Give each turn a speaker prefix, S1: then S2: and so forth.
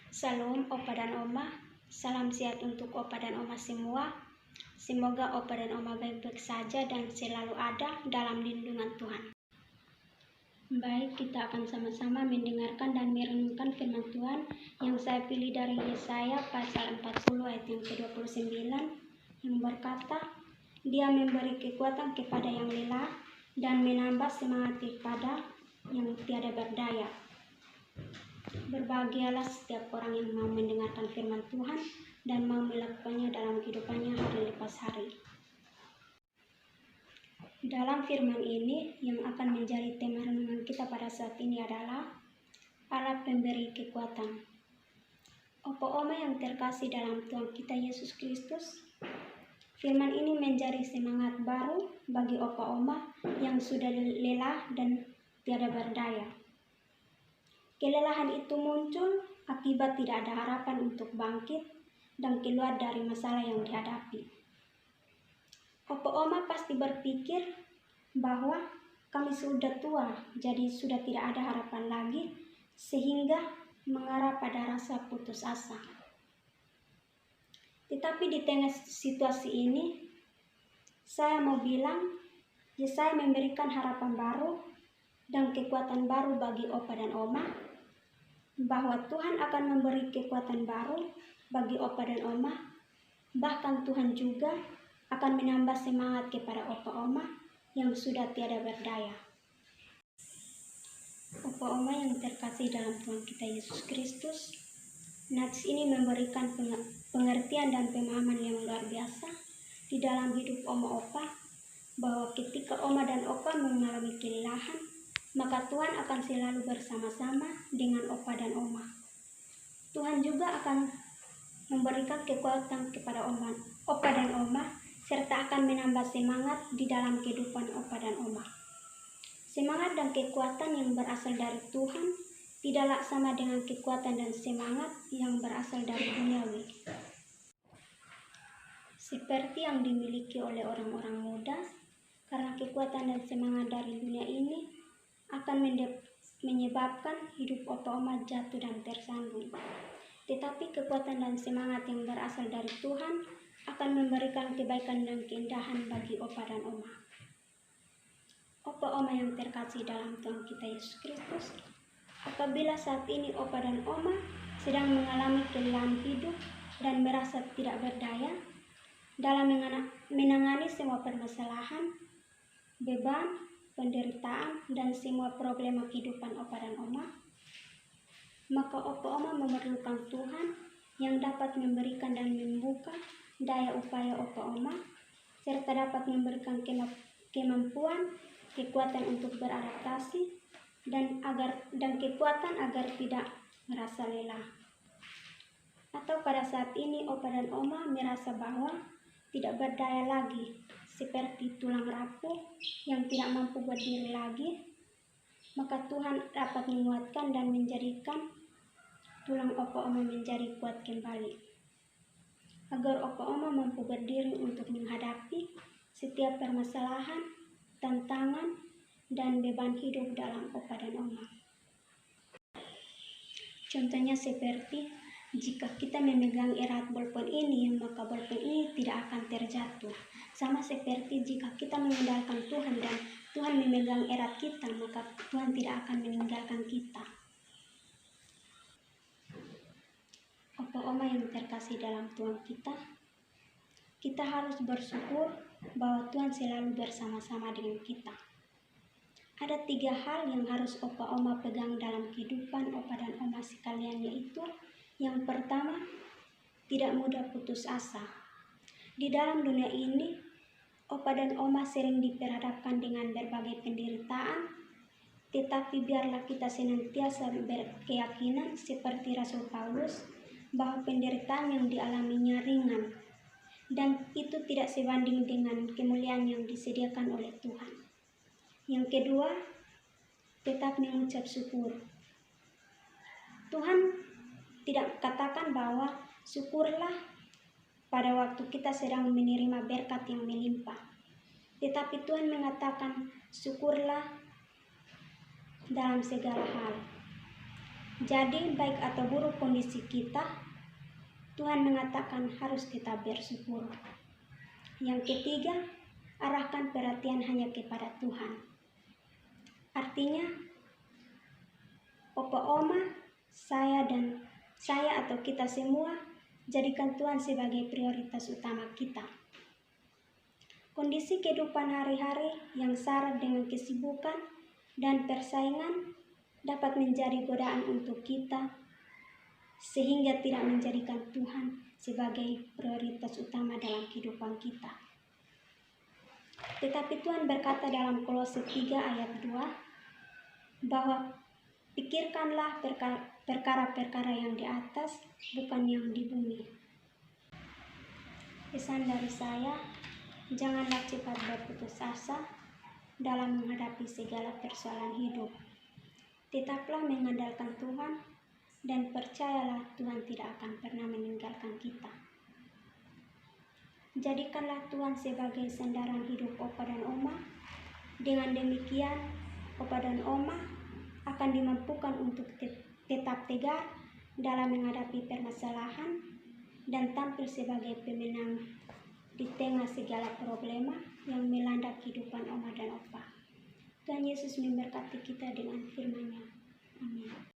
S1: Salam Opa dan Oma, salam sehat untuk Opa dan Oma semua. Semoga Opa dan Oma baik-baik saja dan selalu ada dalam lindungan Tuhan. Baik, kita akan sama-sama mendengarkan dan merenungkan firman Tuhan yang saya pilih dari Yesaya pasal 40 ayat yang ke-29 yang berkata, Dia memberi kekuatan kepada yang lelah dan menambah semangat kepada yang tiada berdaya. Berbahagialah setiap orang yang mau mendengarkan firman Tuhan dan mau melakukannya dalam kehidupannya hari lepas hari. Dalam firman ini yang akan menjadi tema renungan kita pada saat ini adalah Allah pemberi kekuatan. Opa Oma yang terkasih dalam Tuhan kita Yesus Kristus, firman ini menjadi semangat baru bagi Opa Oma yang sudah lelah dan tiada berdaya. Kelelahan itu muncul akibat tidak ada harapan untuk bangkit dan keluar dari masalah yang dihadapi. Opa Oma pasti berpikir bahwa kami sudah tua, jadi sudah tidak ada harapan lagi, sehingga mengarah pada rasa putus asa. Tetapi di tengah situasi ini, saya mau bilang, Yesaya memberikan harapan baru dan kekuatan baru bagi Opa dan Oma, bahwa Tuhan akan memberi kekuatan baru bagi Opa dan Oma, bahkan Tuhan juga akan menambah semangat kepada Opa Oma yang sudah tiada berdaya. Opa Oma yang terkasih dalam Tuhan kita Yesus Kristus, nats ini memberikan pengertian dan pemahaman yang luar biasa di dalam hidup Oma Opa, bahwa ketika Oma dan Opa mengalami kelelahan, maka Tuhan akan selalu bersama-sama dengan Opa dan Oma. Tuhan juga akan memberikan kekuatan kepada Opa dan Oma, serta akan menambah semangat di dalam kehidupan Opa dan Oma. Semangat dan kekuatan yang berasal dari Tuhan tidaklah sama dengan kekuatan dan semangat yang berasal dari duniawi, seperti yang dimiliki oleh orang-orang muda, karena kekuatan dan semangat dari dunia ini akan menyebabkan hidup Opa Oma jatuh dan tersandung. Tetapi kekuatan dan semangat yang berasal dari Tuhan akan memberikan kebaikan dan keindahan bagi Opa dan Oma. Opa Oma yang terkasih dalam Tuhan kita Yesus Kristus, apabila saat ini Opa dan Oma sedang mengalami kelelahan hidup dan merasa tidak berdaya dalam menangani semua permasalahan, beban, penderitaan, dan semua problema kehidupan Opa dan Oma, maka Opa Oma memerlukan Tuhan yang dapat memberikan dan membuka daya upaya Opa Oma, serta dapat memberikan kemampuan, kekuatan untuk beradaptasi, dan kekuatan agar tidak merasa lelah. Atau pada saat ini Opa dan Oma merasa bahwa tidak berdaya lagi, seperti tulang rapuh yang tidak mampu berdiri lagi, maka Tuhan dapat menguatkan dan menjadikan tulang Opa Oma menjadi kuat kembali, agar Opa Oma mampu berdiri untuk menghadapi setiap permasalahan, tantangan, dan beban hidup dalam Opa dan Oma. Contohnya seperti jika kita memegang erat bolpen ini, maka bolpen ini tidak akan terjatuh. Sama seperti jika kita mengandalkan Tuhan dan Tuhan memegang erat kita, maka Tuhan tidak akan meninggalkan kita. Opa Oma yang terkasih dalam Tuhan kita harus bersyukur bahwa Tuhan selalu bersama-sama dengan kita. Ada 3 hal yang harus Opa Oma pegang dalam kehidupan Opa dan Oma sekalian, yaitu yang pertama, tidak mudah putus asa. Di dalam dunia ini, Opa dan Oma sering diperhadapkan dengan berbagai penderitaan, tetapi biarlah kita senantiasa berkeyakinan seperti Rasul Paulus bahwa penderitaan yang dialaminya ringan, dan itu tidak sebanding dengan kemuliaan yang disediakan oleh Tuhan. Yang kedua, tetap mengucap syukur. Tuhan tidak katakan bahwa syukurlah pada waktu kita sedang menerima berkat yang melimpah, tetapi Tuhan mengatakan syukurlah dalam segala hal. Jadi baik atau buruk kondisi kita, Tuhan mengatakan harus kita bersyukur. Yang ketiga, arahkan perhatian hanya kepada Tuhan. Artinya, Opa Oma, saya atau kita semua, jadikan Tuhan sebagai prioritas utama kita. Kondisi kehidupan hari-hari yang syarat dengan kesibukan dan persaingan dapat menjadi godaan untuk kita, sehingga tidak menjadikan Tuhan sebagai prioritas utama dalam kehidupan kita. Tetapi Tuhan berkata dalam Kolose 3 ayat 2 bahwa pikirkanlah perkara-perkara yang di atas, bukan yang di bumi. Pesan dari saya, janganlah cepat berputus asa dalam menghadapi segala persoalan hidup. Tetaplah mengandalkan Tuhan dan percayalah Tuhan tidak akan pernah meninggalkan kita. Jadikanlah Tuhan sebagai sandaran hidup Opa dan Oma. Dengan demikian, Opa dan Oma akan dimampukan untuk tetap tegar dalam menghadapi permasalahan dan tampil sebagai pemenang di tengah segala problema yang melanda kehidupan Oma dan Opa. Tuhan Yesus memberkati kita dengan firman-Nya. Amin.